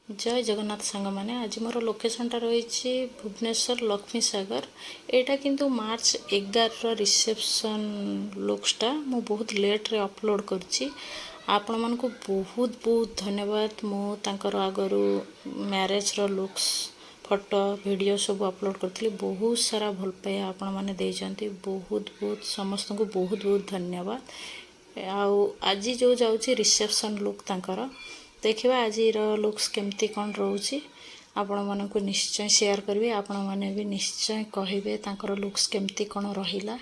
जय जगन्नाथ सांग मैंने आज मोर लोकेशनटा रही भुवनेश्वर लक्ष्मी सागर एटा किंतु मार्च 11 रिसेप्शन लुक्सटा मु बहुत लेट्रे अपलोड करुच्ची आपण मानक बहुत बहुत धन्यवाद। मु तांकर आगरू मैरेज रो लुक्स फोटो वीडियो सब अपलोड करथली बहुत सारा भल पाया आपण माने देइचंती बहुत बहुत समस्त को बहुत बहुत धन्यवाद। आज जो जाउची रिसेप्शन लुक तांकर देखिए आज लुक्स केमती कौन रोचे आपण मानक निश्चय शेयर करेंगे आपण मैंने भी निश्चय कहे तांकर लुक्स केमती कौन रहिला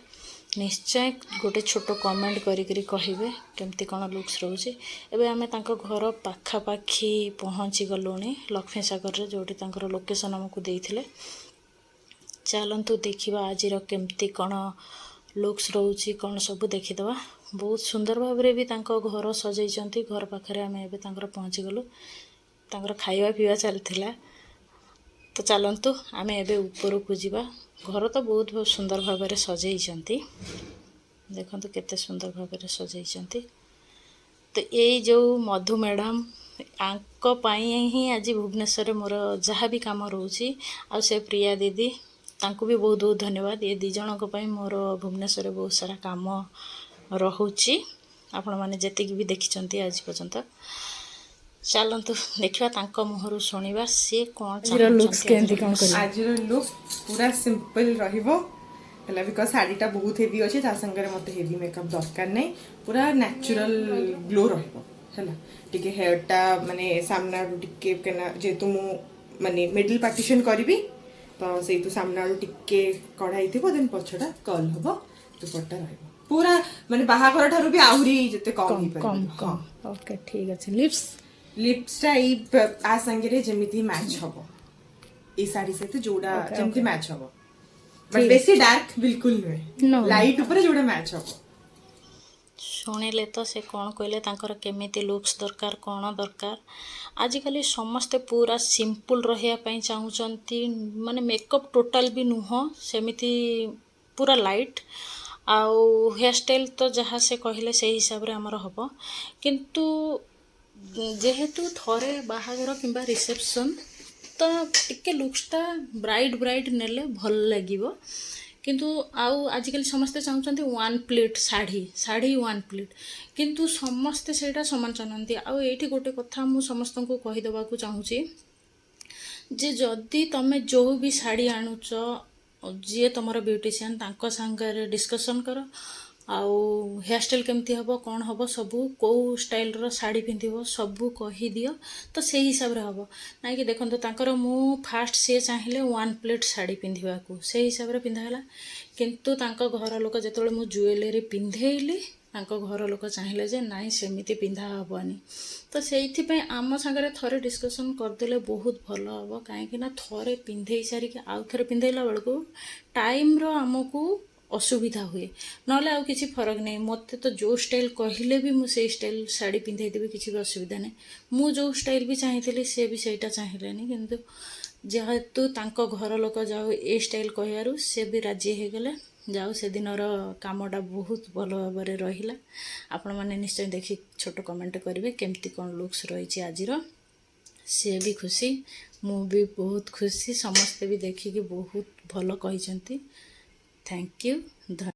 निश्चय गोटे छोट कमेंट करी कहे केमती कौन लुक्स रोचे। एबे आमे तांको घर पाखापाखी पहुँची गलुणी लक्ष्मी सागर रे जोटी तांकर लोकेशन हमको देइथिले। चलतु देखिबा आज केमती कौन लुक्स रोचे कौन सब देखीदवा। बहुत सुंदर भाव रे भी तांको घर सजाइछंती घर पाखरे आमे एबे तांकर पहुँची गलु तांकर खाइबा पीवा चलथिला। तो चलतु आमे एबे ऊपर को जीवा घर तो बहुत बहुत सुंदर भाव रे सजाइछंती देखंतु केते सुंदर भाव रे सजाइछंती। तो यही जो मधु मैडम आंको पाई ही आज भुवनेश्वर मोर जहाँ भी काम रोची आ से प्रिया दीदी तांको भी बहुत बहुत धन्यवाद। ये दी जन को पाई मोर भुवनेश्वर बहुत सारा काम रहुची आपण माने जतिक भी देखिचंती आज पर्यंत। चलतु देखिबा तांको मुहरु सुनिबा से कोन चाहछंती आज लुक पूरा सिंपल रहिबो हला बिकॉज साड़ीटा बहुत हेवी अछि ता संगे मते हेवी मेकअप दरकार नै पूरा नेचुरल ग्लो रहिबो हला। टिके हेयरटा माने सामना टिके केना जेतु मु माने मिडिल पार्टीशन करबी तो सेई तो सामना टिके कढाई थिबो देन पछडा कर्ल हबो दुपट्टा रहिबो पूरा माने बाहाघर ठारू भी आहुरी जते कम ही कम ओके ठीक अछि। लिप्सटा ई आ संगे रे जेमिति मैच हबो ई साड़ी से तो जोड़ा जेमिति मैच हबो बट बेसी डार्क बिल्कुल नो लाइट ऊपर जोड़ा मैच हबो। शुणिले तो से कौन कहले तांकर केमिति लुक्स दरकार कौन दरकार आजिकल समस्ते पूरा सिंपल रहिया पई चाहूचंती माने मेकअप टोटल भी नुह सेमिति पूरा लाइट आउ हेयर स्टाइल तो जहाँ से कहले से हिसाब रे हमर हबो किंतु जेहेतु थरे बाहागर किंबा रिसेप्शन तो टिके लुक्सटा ब्राइट ब्राइट नेले भल लागिबो किंतु आउ आजिकल समस्ते चाहूचंती वन प्लेट साड़ी साड़ी वन प्लेट किंतु समस्ते सेटा समान चाहती। आउ एठी गोटे कथा मु समस्त को कहि देबा को चाहूची जे जदी तमे जो भी साड़ी आणुच जी तुमर ब्यूटिशियन तांको संगे डिस्कशन कर आउ हेयर स्टाइल केमती हबो कौन हबो सबू को स्टाइल रो साड़ी पिंधिबो सबू कहि दियो तो से हिसाब रे हबो ना कि देखंतो तांकर मु फास्ट से चाहिले वन प्लेट साड़ी पिंधिबा को से हिसाब रे पिंधाला किंतु तांको घर लोक जेतोले मु ज्वेलरी पिंधेइली तांको घर लोक चाहिले जे नाइ सेमिति पिंधा हबनी तो सेइथि पे आम संगे थरे डिस्कशन करदेले बहुत भल हबो काहे कि ना थरे पिंधेई सारी के आउ थरे पिंधेला बेलको टाइम रो हमकू असुविधा हुए नले आउ किसी फरक नहीं मते तो जो स्टाइल कहले भी मु से स्टाइल साड़ी पिंधे देबे किसी भी असुविधा नहीं मु जो स्टाइल भी चाहिथिली से भी सेटा चाहिलेनी किंतु जेहेतु तांको घर लोक जाओ ए स्टाइल कहयारु से भी राजी हे गेले जाओ से दिनर कामटा बहुत भल भाव रहिला। आपण माने निश्चय देखि छोट कमेंट करिवे केमती कोन लुक्स रहिछि आजिरो से भी खुशी मु भी बहुत खुशी समस्त भी देखि कि बहुत भल कहिसंती। Thank you.